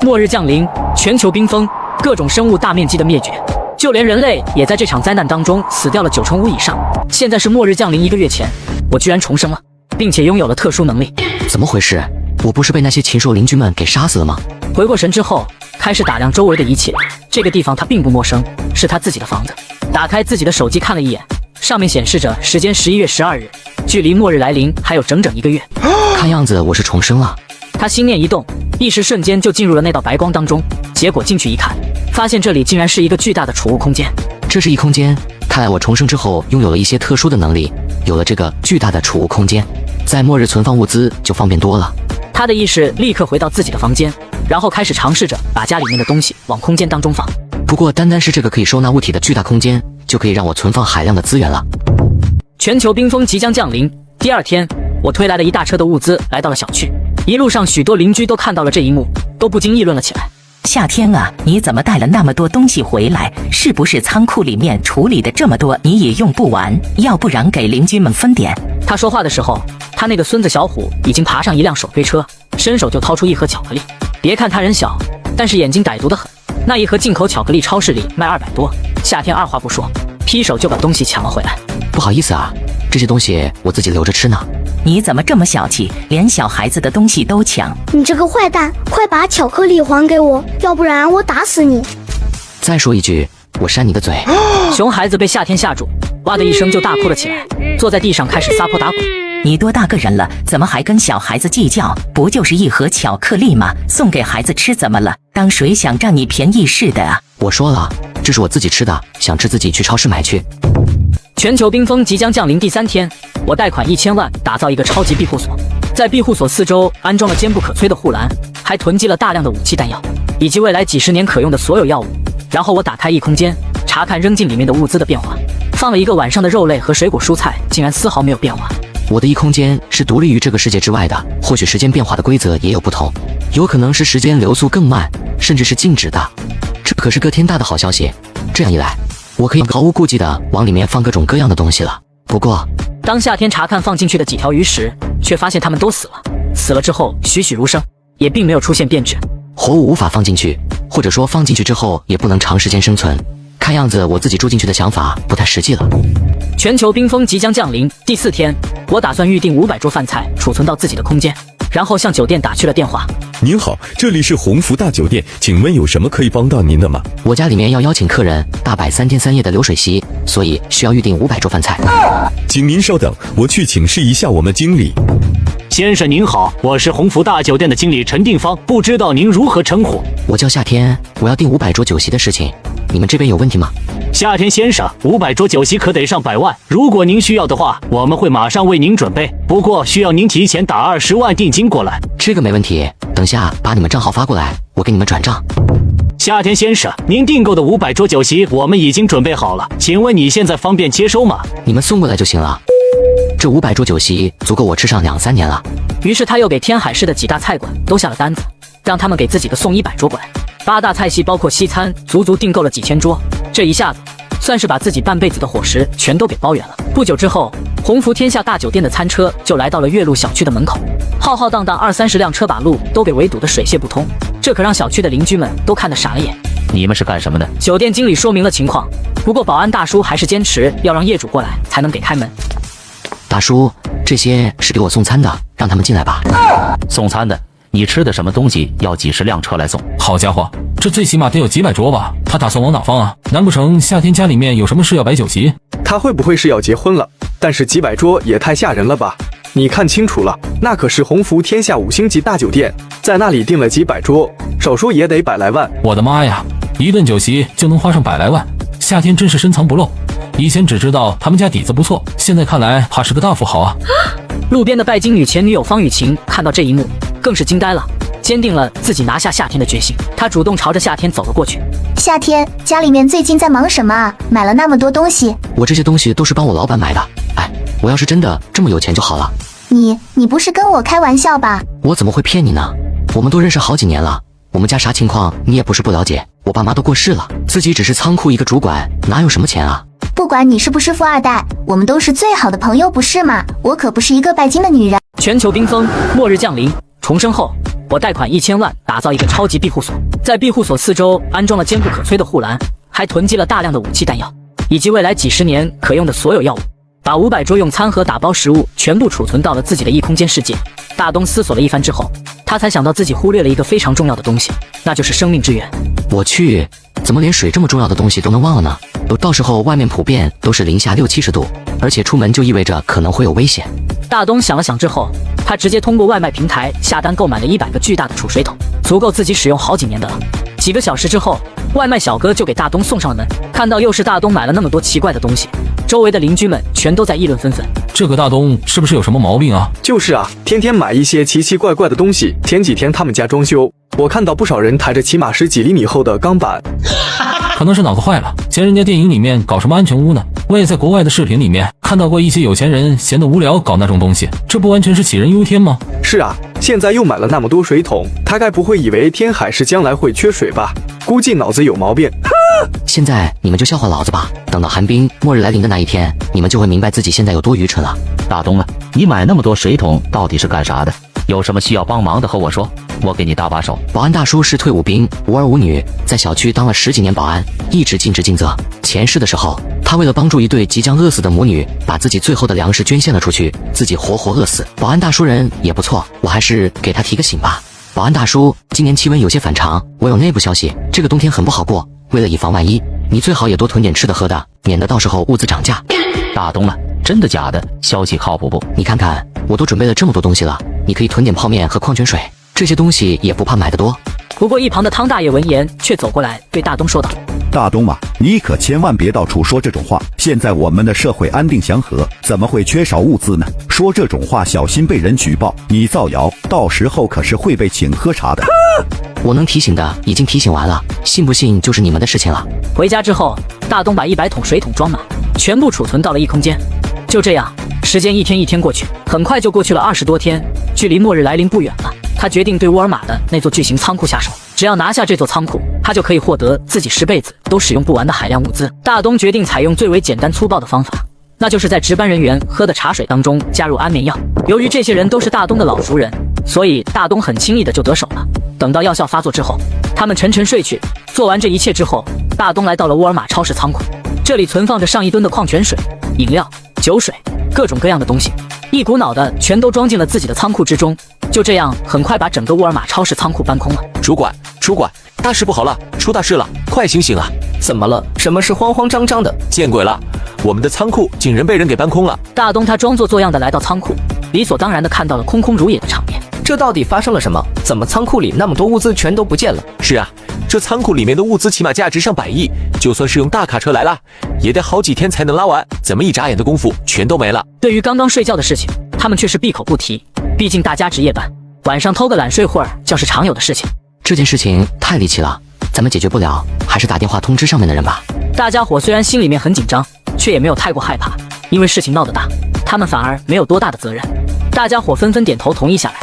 末日降临，全球冰封，各种生物大面积的灭绝，就连人类也在这场灾难当中死掉了95%以上。现在是末日降临1个月前，我居然重生了，并且拥有了特殊能力。怎么回事？我不是被那些禽兽邻居们给杀死了吗？回过神之后，开始打量周围的一切。这个地方他并不陌生，是他自己的房子。打开自己的手机看了一眼，上面显示着时间11月12日，距离末日来临还有整整1个月。看样子我是重生了。他心念一动，一时瞬间就进入了那道白光当中。结果进去一看，发现这里竟然是一个巨大的储物空间。这是一空间，看来我重生之后拥有了一些特殊的能力，有了这个巨大的储物空间，在末日存放物资就方便多了。他的意识立刻回到自己的房间，然后开始尝试着把家里面的东西往空间当中放。不过单单是这个可以收纳物体的巨大空间，就可以让我存放海量的资源了。全球冰封即将降临，第二天，我推来了一大车的物资来到了小区。一路上许多邻居都看到了这一幕，都不禁议论了起来。夏天啊，你怎么带了那么多东西回来？是不是仓库里面处理的这么多你也用不完？要不然给邻居们分点。他说话的时候，他那个孙子小虎已经爬上一辆手推车，伸手就掏出一盒巧克力。别看他人小，但是眼睛歹毒得很。那一盒进口巧克力超市里卖200多，夏天二话不说，劈手就把东西抢了回来。不好意思啊，这些东西我自己留着吃呢。你怎么这么小气，连小孩子的东西都抢？你这个坏蛋，快把巧克力还给我，要不然我打死你！再说一句，我扇你个嘴！熊孩子被夏天吓住，哇的一声就大哭了起来，坐在地上开始撒泼打滚。你多大个人了，怎么还跟小孩子计较？不就是一盒巧克力吗？送给孩子吃怎么了？当谁想占你便宜似的啊？我说了，这是我自己吃的，想吃自己去超市买去。全球冰封即将降临第3天，我贷款1000万打造一个超级庇护所，在庇护所四周安装了坚不可摧的护栏，还囤积了大量的武器弹药，以及未来几10年可用的所有药物。然后我打开异空间，查看扔进里面的物资的变化，放了1个晚上的肉类和水果蔬菜，竟然丝毫没有变化。我的异空间是独立于这个世界之外的，或许时间变化的规则也有不同，有可能是时间流速更慢，甚至是静止的。这可是个天大的好消息，这样一来，我可以毫无顾忌地往里面放各种各样的东西了。不过，当夏天查看放进去的几条鱼时，却发现它们都死了。死了之后栩栩如生，也并没有出现变质。活物无法放进去，或者说放进去之后也不能长时间生存。看样子我自己住进去的想法不太实际了。全球冰封即将降临，第4天，我打算预定500桌饭菜储存到自己的空间，然后向酒店打去了电话。您好，这里是鸿福大酒店，请问有什么可以帮到您的吗？我家里面要邀请客人大摆3天3夜的流水席，所以需要预定500桌饭菜。请您稍等，我去请示一下我们经理。先生您好，我是鸿福大酒店的经理陈定方，不知道您如何称呼？我叫夏天，我要订500桌酒席的事情，你们这边有问题吗？夏天先生，500桌酒席可得上100万，如果您需要的话，我们会马上为您准备，不过需要您提前打20万定金过来。这个没问题，等下把你们账号发过来，我给你们转账。夏天先生，您订购的500桌酒席我们已经准备好了，请问你现在方便接收吗？你们送过来就行了。这500桌酒席足够我吃上2、3年了。于是他又给天海市的几大菜馆都下了单子，让他们给自己的送100桌过来。8大菜系包括西餐，足足订购了几千桌。这一下子算是把自己半辈子的伙食全都给包圆了。不久之后，鸿福天下大酒店的餐车就来到了岳麓小区的门口，浩浩荡荡20-30辆车把路都给围堵得水泄不通，这可让小区的邻居们都看得傻了眼。你们是干什么的？酒店经理说明了情况，不过保安大叔还是坚持要让业主过来才能给开门。大叔，这些是给我送餐的，让他们进来吧。送餐的？你吃的什么东西要几10辆车来送？好家伙，这最起码得有几百桌吧？他打算往哪放啊？难不成夏天家里面有什么事要摆酒席？他会不会是要结婚了？但是几百桌也太吓人了吧？你看清楚了，那可是鸿福天下5星级大酒店，在那里订了几百桌，少说也得100来万。我的妈呀，一顿酒席就能花上100来万，夏天真是深藏不露。以前只知道他们家底子不错，现在看来怕是个大富豪啊。路边的拜金女前女友方雨晴看到这一幕，更是惊呆了，坚定了自己拿下夏天的决心。她主动朝着夏天走了过去。夏天，家里面最近在忙什么啊？买了那么多东西。我这些东西都是帮我老板买的。哎，我要是真的这么有钱就好了。你不是跟我开玩笑吧？我怎么会骗你呢？我们都认识好几年了，我们家啥情况你也不是不了解。我爸妈都过世了，自己只是仓库一个主管，哪有什么钱啊？不管你是不是富二代，我们都是最好的朋友，不是吗？我可不是一个拜金的女人。全球冰封，末日降临，重生后，我贷款1000万打造一个超级庇护所，在庇护所四周安装了坚不可摧的护栏，还囤积了大量的武器弹药，以及未来几十年可用的所有药物。把500桌用餐盒打包食物全部储存到了自己的异空间世界。大东思索了一番之后，他才想到自己忽略了一个非常重要的东西，那就是生命之源。我去，怎么连水这么重要的东西都能忘了呢？到时候外面普遍都是零下60-70度，而且出门就意味着可能会有危险。大东想了想之后，他直接通过外卖平台下单购买了100个巨大的储水桶，足够自己使用好几年的了。几个小时之后，外卖小哥就给大东送上了门。看到又是大东买了那么多奇怪的东西，周围的邻居们全都在议论纷纷。这个大东是不是有什么毛病啊？就是啊，天天买一些奇奇怪怪的东西。前几天他们家装修，我看到不少人抬着起码10几厘米厚的钢板。可能是脑子坏了，嫌人家电影里面搞什么安全屋呢？我也在国外的视频里面看到过一些有钱人闲得无聊搞那种东西，这不完全是杞人忧天吗？是啊，现在又买了那么多水桶，他该不会以为天海市将来会缺水吧？估计脑子有毛病。现在你们就笑话老子吧，等到寒冰末日来临的那一天，你们就会明白自己现在有多愚蠢了。大东啊，你买那么多水桶到底是干啥的？有什么需要帮忙的和我说，我给你搭把手。保安大叔是退伍兵，无儿无女，在小区当了10几年保安，一直尽职尽责。前世的时候，他为了帮助一对即将饿死的母女，把自己最后的粮食捐献了出去，自己活活饿死。保安大叔人也不错，我还是给他提个醒吧。保安大叔，今年气温有些反常，我有内部消息，这个冬天很不好过。为了以防万一，你最好也多囤点吃的喝的，免得到时候物资涨价。大东啊，真的假的？消息靠谱不？你看看，我都准备了这么多东西了，你可以囤点泡面和矿泉水，这些东西也不怕买得多。不过一旁的汤大爷闻言，却走过来对大东说道：“大东啊，你可千万别到处说这种话。现在我们的社会安定祥和，怎么会缺少物资呢？说这种话小心被人举报，你造谣，到时候可是会被请喝茶的。”我能提醒的已经提醒完了，信不信就是你们的事情了。回家之后，大东把100桶水桶装满，全部储存到了异空间。就这样，时间一天一天过去，很快就过去了20多天，距离末日来临不远了。他决定对沃尔玛的那座巨型仓库下手，只要拿下这座仓库，他就可以获得自己10辈子都使用不完的海量物资。大东决定采用最为简单粗暴的方法，那就是在值班人员喝的茶水当中加入安眠药。由于这些人都是大东的老熟人，所以大东很轻易的就得手了。等到药效发作之后，他们沉沉睡去。做完这一切之后，大东来到了沃尔玛超市仓库，这里存放着上1吨的矿泉水、饮料、酒水，各种各样的东西，一股脑的全都装进了自己的仓库之中。就这样，很快把整个沃尔玛超市仓库搬空了。主管，大事不好了，出大事了，快醒醒啊！怎么了？什么是慌慌张张的？见鬼了，我们的仓库竟然被人给搬空了！大东他装作做样的来到仓库，理所当然的看到了空空如也的场面。这到底发生了什么？怎么仓库里那么多物资全都不见了？是啊，这仓库里面的物资起码价值上100亿，就算是用大卡车来拉，也得好几天才能拉完。怎么一眨眼的功夫全都没了？对于刚刚睡觉的事情，他们却是闭口不提。毕竟大家值夜班，晚上偷个懒睡会儿叫是常有的事情。这件事情太离奇了，咱们解决不了，还是打电话通知上面的人吧。大家伙虽然心里面很紧张，却也没有太过害怕，因为事情闹得大，他们反而没有多大的责任。大家伙纷纷点头同意下来。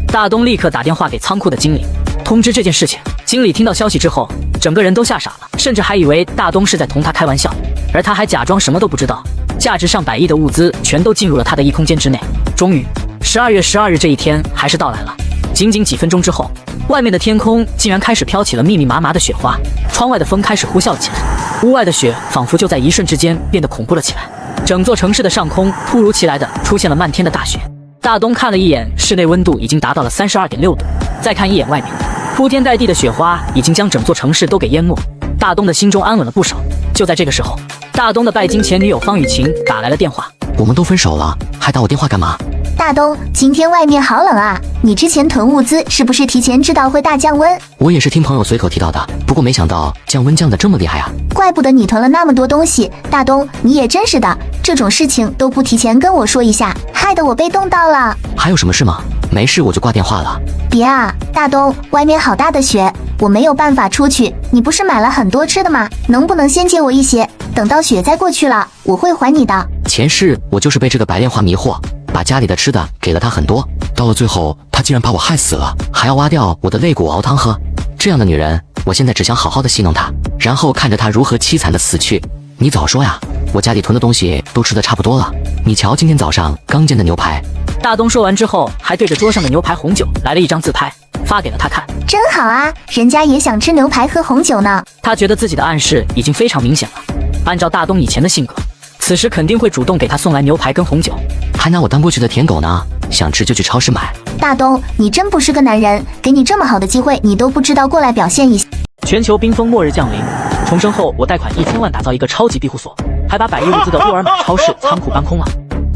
大东立刻打电话给仓库的经理，通知这件事情。经理听到消息之后，整个人都吓傻了，甚至还以为大东是在同他开玩笑，而他还假装什么都不知道。价值上100亿的物资全都进入了他的异空间之内。终于，12月12日这一天还是到来了。仅仅几分钟之后，外面的天空竟然开始飘起了密密麻麻的雪花，窗外的风开始呼啸了起来，屋外的雪仿佛就在一瞬之间变得恐怖了起来。整座城市的上空突如其来的出现了漫天的大雪。大东看了一眼室内温度已经达到了32.6度，再看一眼外面，铺天盖地的雪花已经将整座城市都给淹没。大东的心中安稳了不少。就在这个时候，大东的拜金前女友方雨晴打来了电话。我们都分手了，还打我电话干嘛？大东，今天外面好冷啊，你之前囤物资是不是提前知道会大降温？我也是听朋友随口提到的，不过没想到降温降得这么厉害啊！怪不得你囤了那么多东西。大东，你也真是的，这种事情都不提前跟我说一下，害得我被冻到了。还有什么事吗？没事，我就挂电话了。别啊，大东，外面好大的雪，我没有办法出去。你不是买了很多吃的吗？能不能先借我一些，等到雪再过去了，我会还你的。前世我就是被这个白莲花迷惑，把家里的吃的给了他很多，到了最后他竟然把我害死了，还要挖掉我的肋骨熬汤喝。这样的女人，我现在只想好好的戏弄她，然后看着她如何凄惨的死去。你早说呀，我家里囤的东西都吃得差不多了。你瞧今天早上刚煎的牛排，大东说完之后，还对着桌上的牛排红酒来了一张自拍，发给了他看。真好啊，人家也想吃牛排喝红酒呢。他觉得自己的暗示已经非常明显了，按照大东以前的性格，此时肯定会主动给他送来牛排跟红酒。还拿我当过去的舔狗呢，想吃就去超市买。大东，你真不是个男人，给你这么好的机会，你都不知道过来表现一下。全球冰封末日降临，重生后我贷款1000万打造一个超级庇护所，还把100亿物资的沃尔玛超市仓库搬空了。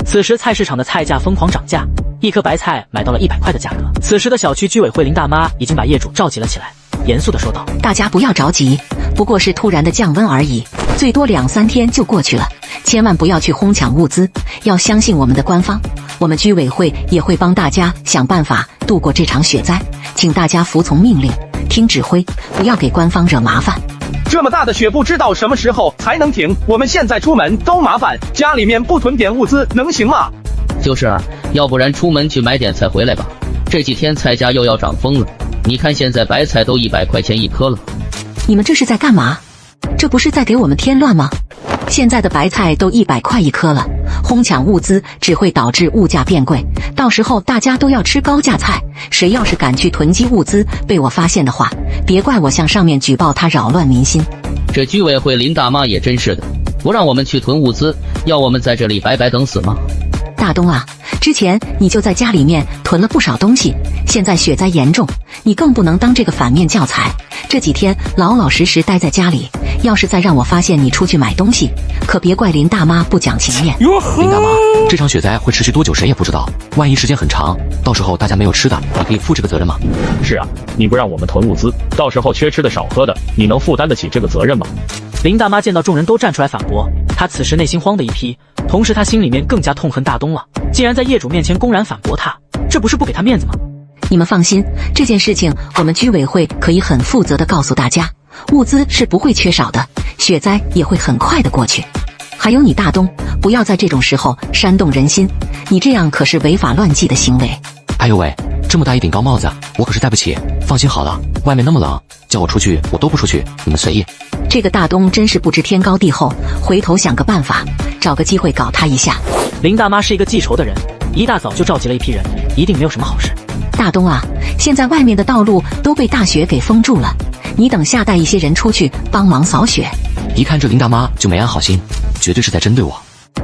此时菜市场的菜价疯狂涨价，一颗白菜买到了100块的价格。此时的小区居委会林大妈已经把业主召集了起来，严肃地说道：大家不要着急，不过是突然的降温而已，最多2-3天就过去了，千万不要去哄抢物资，要相信我们的官方，我们居委会也会帮大家想办法度过这场雪灾，请大家服从命令，听指挥，不要给官方惹麻烦。这么大的雪，不知道什么时候才能停，我们现在出门都麻烦，家里面不囤点物资能行吗？就是啊，要不然出门去买点菜回来吧，这几天菜价又要涨疯了，你看现在白菜都100块钱一颗了。你们这是在干嘛？这不是在给我们添乱吗？现在的白菜都100块一颗了，哄抢物资只会导致物价变贵，到时候大家都要吃高价菜，谁要是敢去囤积物资，被我发现的话，别怪我向上面举报他扰乱民心。这居委会林大妈也真是的，不让我们去囤物资，要我们在这里白白等死吗？大东啊，之前你就在家里面囤了不少东西，现在雪灾严重，你更不能当这个反面教材。这几天老老实实待在家里，要是再让我发现你出去买东西，可别怪林大妈不讲情面。林大妈，这场雪灾会持续多久谁也不知道，万一时间很长，到时候大家没有吃的，你可以负这个责任吗？是啊，你不让我们囤物资，到时候缺吃的少喝的，你能负担得起这个责任吗？林大妈见到众人都站出来反驳，她此时内心慌的一批，同时她心里面更加痛恨大东了，竟然在业主面前公然反驳他，这不是不给他面子吗？你们放心，这件事情我们居委会可以很负责地告诉大家，物资是不会缺少的，雪灾也会很快的过去。还有你大东，不要在这种时候煽动人心，你这样可是违法乱纪的行为。哎呦喂，这么大一顶高帽子，我可是戴不起。放心好了，外面那么冷，叫我出去我都不出去，你们随意。这个大东真是不知天高地厚，回头想个办法，找个机会搞他一下。林大妈是一个记仇的人，一大早就召集了一批人，一定没有什么好事。大东啊，现在外面的道路都被大雪给封住了，你等下带一些人出去帮忙扫雪。一看这林大妈就没安好心，绝对是在针对我。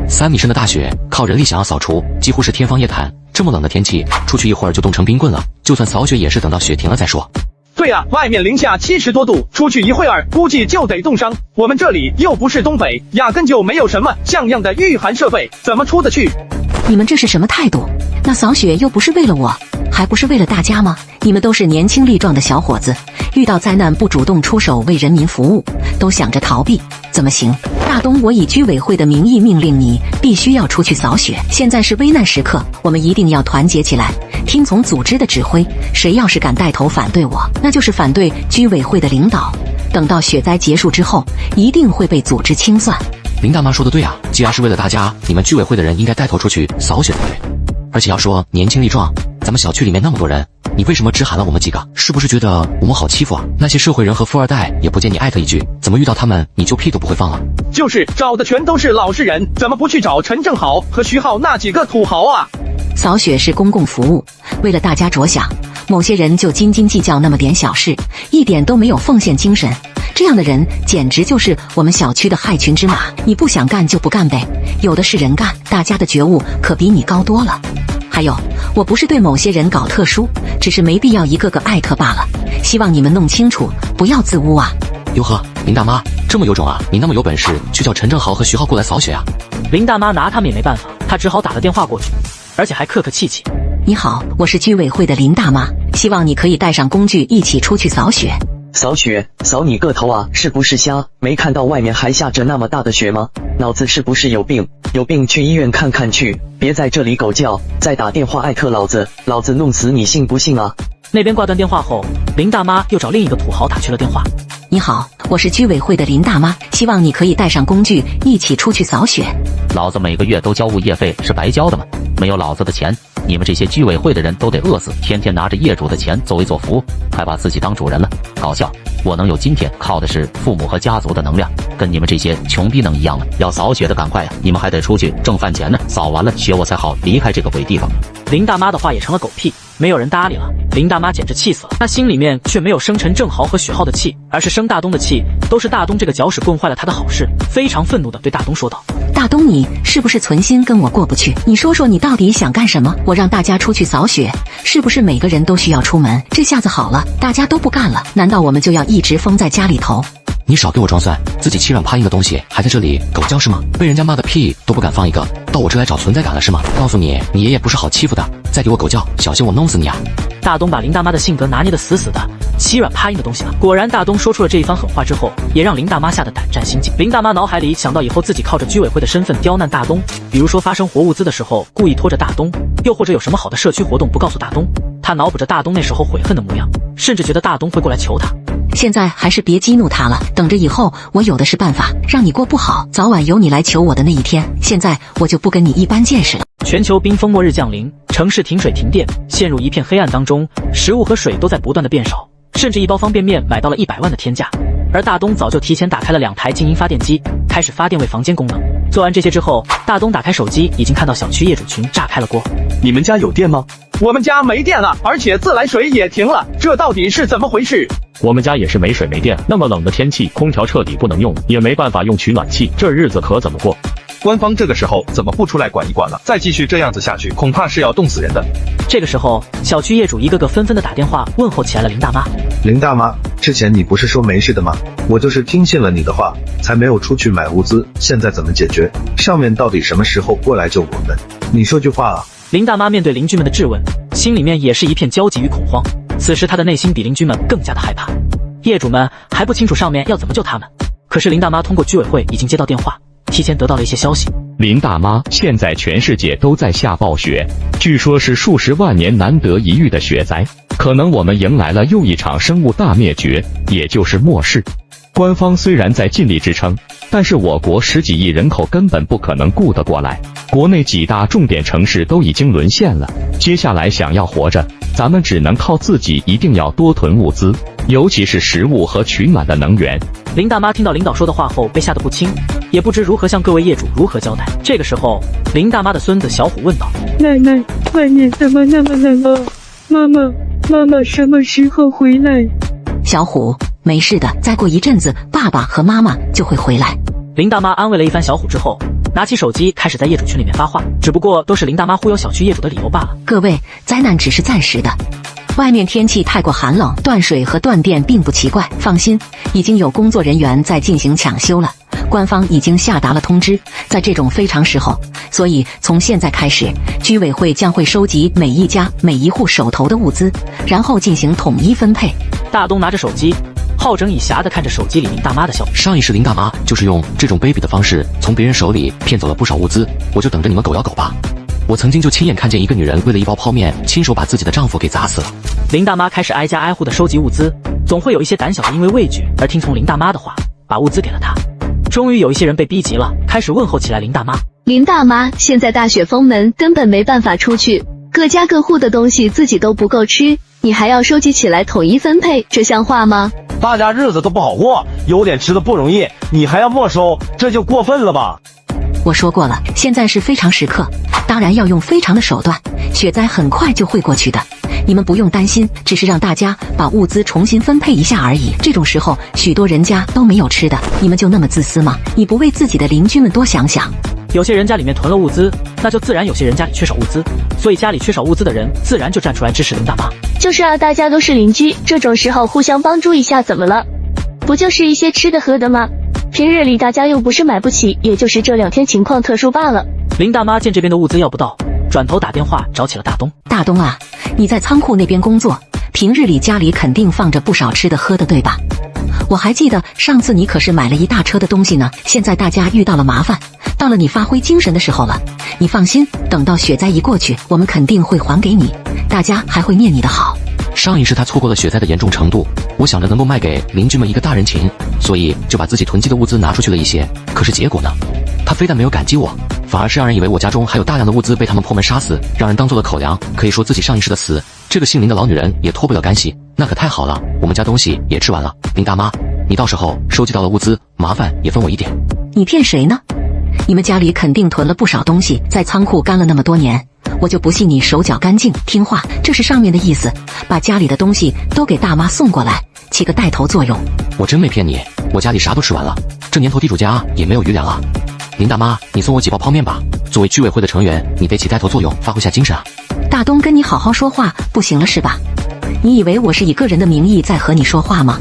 3米深的大雪，靠人力想要扫除，几乎是天方夜谭。这么冷的天气，出去一会儿就冻成冰棍了，就算扫雪也是等到雪停了再说。对啊，外面零下70多度，出去一会儿估计就得冻伤。我们这里又不是东北，压根就没有什么像样的御寒设备，怎么出得去？你们这是什么态度？那扫雪又不是为了我，还不是为了大家吗？你们都是年轻力壮的小伙子，遇到灾难不主动出手为人民服务，都想着逃避，怎么行？大东，我以居委会的名义命令你，必须要出去扫雪。现在是危难时刻，我们一定要团结起来，听从组织的指挥。谁要是敢带头反对我，那就是反对居委会的领导。等到雪灾结束之后，一定会被组织清算。林大妈说的对啊，既然是为了大家，你们居委会的人应该带头出去扫雪才对。而且要说年轻力壮，咱们小区里面那么多人，你为什么只喊了我们几个？是不是觉得我们好欺负啊？那些社会人和富二代也不见你艾特一句，怎么遇到他们你就屁都不会放了？就是找的全都是老实人，怎么不去找陈正豪和徐浩那几个土豪啊？扫雪是公共服务，为了大家着想，某些人就斤斤计较那么点小事，一点都没有奉献精神。这样的人简直就是我们小区的害群之马。你不想干就不干呗，有的是人干，大家的觉悟可比你高多了。还有，我不是对某些人搞特殊，只是没必要一个个艾特罢了。希望你们弄清楚，不要自污啊！哟呵，林大妈这么有种啊！你那么有本事，去叫陈正豪和徐浩过来扫雪啊！林大妈拿他们也没办法，她只好打了电话过去，而且还客客气气。你好，我是居委会的林大妈，希望你可以带上工具一起出去扫雪。扫雪？扫你个头啊！是不是瞎？没看到外面还下着那么大的雪吗？脑子是不是有病？有病去医院看看去，别在这里狗叫，再打电话艾特老子，老子弄死你信不信啊？那边挂断电话后，林大妈又找另一个土豪打去了电话。你好，我是居委会的林大妈，希望你可以带上工具一起出去扫雪。老子每个月都交物业费，是白交的吗？没有老子的钱，你们这些居委会的人都得饿死，天天拿着业主的钱作威作福，还把自己当主人了，搞笑。我能有今天，靠的是父母和家族的能量，跟你们这些穷逼能一样吗？要扫雪的赶快呀，你们还得出去挣饭钱呢，扫完了雪我才好离开这个鬼地方。林大妈的话也成了狗屁，没有人搭理了。林大妈简直气死了，她心里面却没有生陈正豪和许浩的气，而是生大东的气，都是大东这个搅屎棍坏了她的好事，非常愤怒地对大东说道：大东，你是不是存心跟我过不去？你说说你到底想干什么？我让大家出去扫雪，是不是每个人都需要出门？这下子好了，大家都不干了，难道我们就要一直封在家里头？你少给我装蒜，自己欺软怕硬的东西还在这里狗叫是吗？被人家骂的屁都不敢放一个，到我这来找存在感了是吗？告诉你，你爷爷不是好欺负的，再给我狗叫，小心我弄死你啊！大东把林大妈的性格拿捏得死死的，欺软怕硬的东西了。果然，大东说出了这一番狠话之后，也让林大妈吓得胆战心惊。林大妈脑海里想到以后自己靠着居委会的身份刁难大东，比如说发生活物资的时候故意拖着大东，又或者有什么好的社区活动不告诉大东。她脑补着大东那时候悔恨的模样，甚至觉得大东会过来求她。现在还是别激怒他了，等着以后我有的是办法让你过不好，早晚有你来求我的那一天。现在我就不跟你一般见识了。全球冰封末日降临，城市停水停电，陷入一片黑暗当中，食物和水都在不断的变少，甚至一包方便面买到了100万的天价。而大东早就提前打开了2台静音发电机，开始发电为房间供能。做完这些之后，大东打开手机，已经看到小区业主群炸开了锅。你们家有电吗？我们家没电了，而且自来水也停了，这到底是怎么回事？我们家也是没水没电，那么冷的天气，空调彻底不能用，也没办法用取暖器，这日子可怎么过？官方这个时候怎么不出来管一管了？再继续这样子下去，恐怕是要冻死人的。这个时候，小区业主一个个纷纷的打电话问候起来了林大妈。林大妈，之前你不是说没事的吗？我就是听信了你的话，才没有出去买物资，现在怎么解决？上面到底什么时候过来救我们？你说句话啊！林大妈面对邻居们的质问，心里面也是一片焦急与恐慌。此时她的内心比邻居们更加的害怕。业主们还不清楚上面要怎么救他们，可是林大妈通过居委会已经接到电话，提前得到了一些消息。林大妈，现在全世界都在下暴雪，据说是数十万年难得一遇的雪灾，可能我们迎来了又一场生物大灭绝，也就是末世。官方虽然在尽力支撑，但是我国10几亿人口根本不可能顾得过来，国内几大重点城市都已经沦陷了，接下来想要活着，咱们只能靠自己，一定要多囤物资，尤其是食物和取暖的能源。林大妈听到领导说的话后被吓得不轻，也不知如何向各位业主如何交代。这个时候，林大妈的孙子小虎问道：奶奶，外面怎么那么冷啊？妈妈什么时候回来？小虎，没事的，再过一阵子爸爸和妈妈就会回来。林大妈安慰了一番小虎之后，拿起手机开始在业主群里面发话，只不过都是林大妈忽悠小区业主的理由罢了。各位，灾难只是暂时的，外面天气太过寒冷，断水和断电并不奇怪，放心，已经有工作人员在进行抢修了，官方已经下达了通知，在这种非常时候，所以从现在开始，居委会将会收集每一家每一户手头的物资，然后进行统一分配。大东拿着手机，好整以暇地看着手机里林大妈的消息。上一世林大妈就是用这种卑鄙的方式从别人手里骗走了不少物资，我就等着你们狗咬狗吧。我曾经就亲眼看见一个女人为了一包泡面，亲手把自己的丈夫给砸死了。林大妈开始挨家挨户的收集物资，总会有一些胆小的因为畏惧而听从林大妈的话，把物资给了她。终于有一些人被逼急了，开始问候起来林大妈。林大妈，现在大雪封门，根本没办法出去，各家各户的东西自己都不够吃，你还要收集起来统一分配，这像话吗？大家日子都不好过，有点吃的不容易，你还要没收，这就过分了吧？我说过了，现在是非常时刻，当然要用非常的手段，雪灾很快就会过去的，你们不用担心，只是让大家把物资重新分配一下而已。这种时候，许多人家都没有吃的，你们就那么自私吗？你不为自己的邻居们多想想？有些人家里面囤了物资，那就自然有些人家里缺少物资，所以家里缺少物资的人自然就站出来支持林大妈。就是啊，大家都是邻居，这种时候互相帮助一下怎么了？不就是一些吃的喝的吗？平日里大家又不是买不起，也就是这2天情况特殊罢了。林大妈见这边的物资要不到，转头打电话找起了大东。大东啊，你在仓库那边工作，平日里家里肯定放着不少吃的喝的，对吧？我还记得上次你可是买了一大车的东西呢，现在大家遇到了麻烦，到了你发挥精神的时候了。你放心，等到雪灾一过去，我们肯定会还给你，大家还会念你的好。上一世他错过了雪灾的严重程度，我想着能够卖给邻居们一个大人情，所以就把自己囤积的物资拿出去了一些。可是结果呢？他非但没有感激我，反而是让人以为我家中还有大量的物资被他们破门杀死，让人当做了口粮。可以说自己上一世的死，这个姓林的老女人也脱不了干系。那可太好了，我们家东西也吃完了。林大妈，你到时候收集到了物资，麻烦也分我一点。你骗谁呢？你们家里肯定囤了不少东西，在仓库干了那么多年，我就不信你手脚干净听话。这是上面的意思，把家里的东西都给大妈送过来，起个带头作用。我真没骗你，我家里啥都吃完了，这年头地主家也没有余粮啊。林大妈，你送我几包泡面吧。作为居委会的成员，你得起带头作用，发挥下精神啊。大东跟你好好说话不行了是吧？你以为我是以个人的名义在和你说话吗？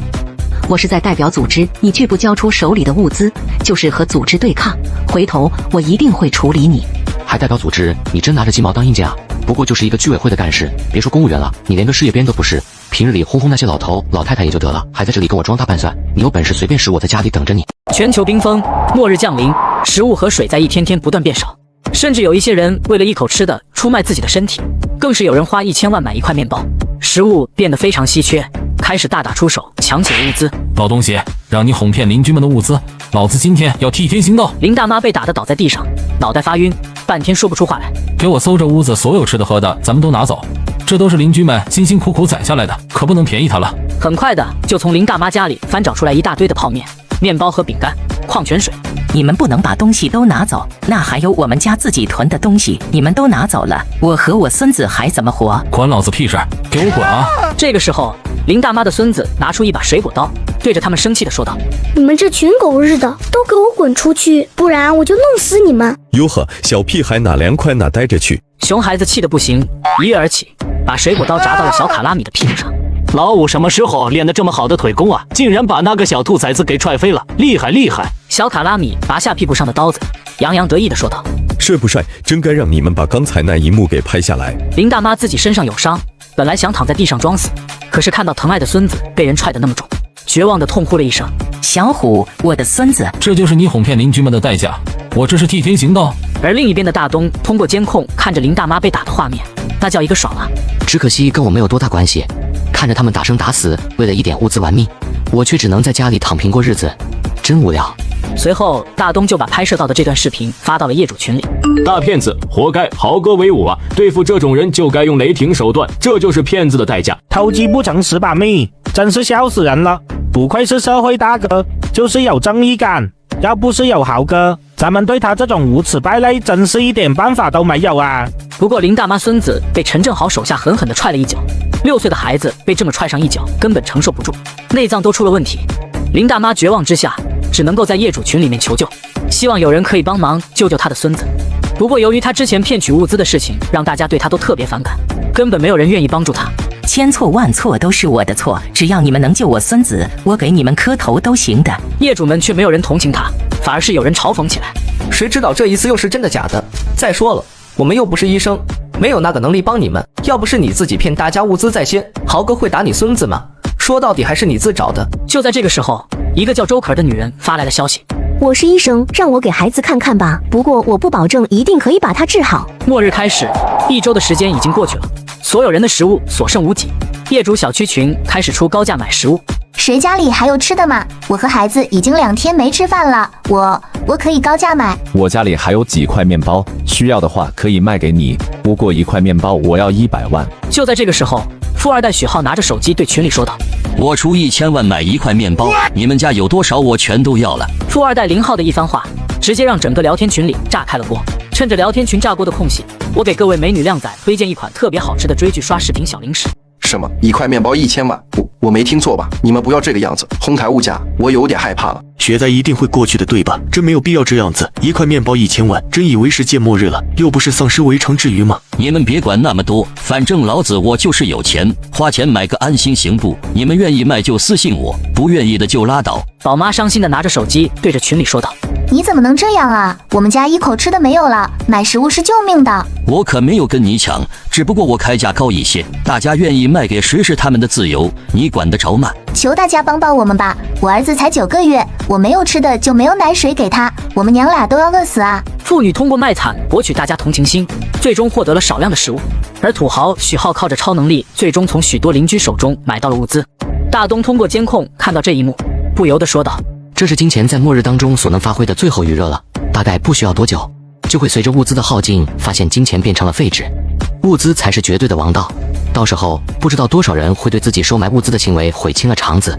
我是在代表组织，你拒不交出手里的物资，就是和组织对抗，回头我一定会处理你。还代表组织？你真拿着鸡毛当硬件啊？不过就是一个居委会的干事，别说公务员了，你连个事业编都不是，平日里轰轰那些老头老太太也就得了，还在这里跟我装大半蒜，你有本事随便使我在家里等着你。全球冰封，末日降临，食物和水在一天天不断变少，甚至有一些人为了一口吃的出卖自己的身体，更是有人花1000万买一块面包。食物变得非常稀缺，开始大打出手，抢起了物资。老东西，让你哄骗邻居们的物资，老子今天要替天行道。林大妈被打得倒在地上，脑袋发晕，半天说不出话来。给我搜这屋子所有吃的喝的，咱们都拿走，这都是邻居们辛辛苦苦攒下来的，可不能便宜他了。很快的就从林大妈家里翻找出来一大堆的泡面、面包和饼干、矿泉水。你们不能把东西都拿走，那还有我们家自己囤的东西，你们都拿走了，我和我孙子还怎么活？关老子屁事，给我滚啊！这个时候，林大妈的孙子拿出一把水果刀，对着他们生气地说道：你们这群狗日的，都给我滚出去，不然我就弄死你们！哟呵，小屁孩哪凉快哪待着去！熊孩子气得不行，一跃而起，把水果刀砸到了小卡拉米的屁股上。老五什么时候练得这么好的腿功啊？竟然把那个小兔崽子给踹飞了，厉害厉害！小卡拉米拔下屁股上的刀子，洋洋得意地说道：帅不帅？真该让你们把刚才那一幕给拍下来。林大妈自己身上有伤，本来想躺在地上装死，可是看到疼爱的孙子被人踹得那么重，绝望地痛呼了一声：小虎，我的孙子！这就是你哄骗邻居们的代价，我这是替天行道。而另一边的大东通过监控看着林大妈被打的画面，那叫一个爽啊！只可惜跟我没有多大关系，看着他们打生打死，为了一点物资玩命，我却只能在家里躺平过日子，真无聊。随后大东就把拍摄到的这段视频发到了业主群里。大骗子，活该！豪哥威武啊！对付这种人就该用雷霆手段，这就是骗子的代价。偷鸡不成蚀把米，真是笑死人了！不愧是社会大哥，就是有正义感。要不是有豪哥，咱们对他这种无耻败类真是一点办法都没有啊！不过林大妈孙子被陈正豪手下狠狠地踹了一脚，6岁的孩子被这么踹上一脚，根本承受不住，内脏都出了问题。林大妈绝望之下，只能够在业主群里面求救，希望有人可以帮忙救救她的孙子。不过由于她之前骗取物资的事情，让大家对她都特别反感，根本没有人愿意帮助她。千错万错都是我的错，只要你们能救我孙子，我给你们磕头都行的。业主们却没有人同情她，反而是有人嘲讽起来。谁知道这一次又是真的假的？再说了，我们又不是医生，没有那个能力帮你们。要不是你自己骗大家物资在先，豪哥会打你孙子吗？说到底还是你自找的。就在这个时候，一个叫周可儿的女人发来了消息：我是医生，让我给孩子看看吧，不过我不保证一定可以把他治好。末日开始，1周的时间已经过去了，所有人的食物所剩无几，业主小区群开始出高价买食物。谁家里还有吃的吗？我和孩子已经2天没吃饭了，我可以高价买。我家里还有几块面包，需要的话可以卖给你，不过1块面包我要100万。就在这个时候，富二代许浩拿着手机对群里说道：我出1000万买1块面包，你们家有多少我全都要了。富二代林浩的一番话，直接让整个聊天群里炸开了锅。趁着聊天群炸锅的空隙，我给各位美女靓仔推荐一款特别好吃的追剧刷视频小零食。什么？1块面包1000万？我没听错吧？你们不要这个样子，哄抬物价，我有点害怕了。雪灾一定会过去的，对吧？真没有必要这样子，1块面包1000万，真以为世界末日了？又不是丧尸围城之鱼吗？你们别管那么多，反正老子我就是有钱，花钱买个安心行不？你们愿意卖就私信我，不愿意的就拉倒。宝妈伤心的拿着手机对着群里说道：你怎么能这样啊？我们家一口吃的没有了，买食物是救命的。我可没有跟你抢，只不过我开价高一些，大家愿意卖给谁是他们的自由，你管得着吗？求大家帮帮我们吧，我儿子才9个月，我没有吃的就没有奶水给他，我们娘俩都要饿死啊！妇女通过卖惨博取大家同情心，最终获得了少量的食物，而土豪许浩靠着超能力，最终从许多邻居手中买到了物资。大东通过监控看到这一幕，不由得说道：这是金钱在末日当中所能发挥的最后余热了，大概不需要多久，就会随着物资的耗尽，发现金钱变成了废纸，物资才是绝对的王道。到时候不知道多少人会对自己收买物资的行为悔青了肠子。